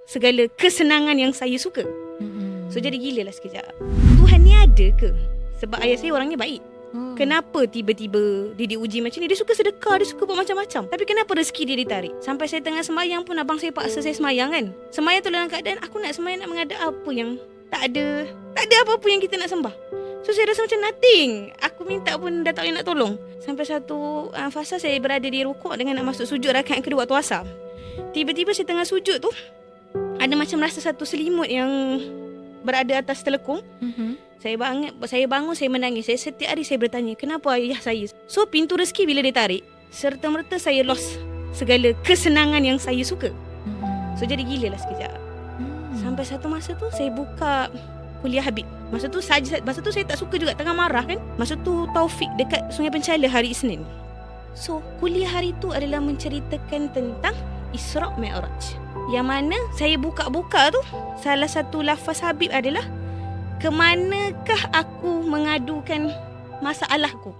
segala kesenangan yang saya suka. So jadi gila lah sekejap. Tuhan ni ada ke? Sebab ayah saya orangnya baik. Kenapa tiba-tiba dia diuji macam ni? Dia suka sedekah, dia suka buat macam-macam. Tapi kenapa rezeki dia ditarik? Sampai saya tengah sembahyang pun abang saya paksa saya sembahyang kan. Sembahyang tu dalam keadaan aku nak sembahyang nak menghadap apa yang tak ada apa-apa yang kita nak sembah. So saya rasa macam nothing. Aku minta pun dah tak boleh nak tolong. Sampai satu fasa saya berada di rukuk dengan nak masuk sujud rakaat kedua waktu asar. Tiba-tiba saya tengah sujud tu ada macam rasa satu selimut yang berada atas telekung. Saya bangun, saya menangis. Setiap hari saya bertanya, kenapa ayah saya? So pintu rezeki bila dia tarik, serta-merta saya lost segala kesenangan yang saya suka. So jadi gila lah sekejap. Sampai satu masa tu saya buka kuliah Habib. Masa tu saya tak suka juga, tengah marah kan. Masa tu Taufik dekat Sungai Penchala hari Isnin. So kuliah hari tu adalah menceritakan tentang Isra' Mi'raj. Yang mana saya buka-buka tu, salah satu lafaz Habib adalah, kemanakah aku mengadukan masalahku?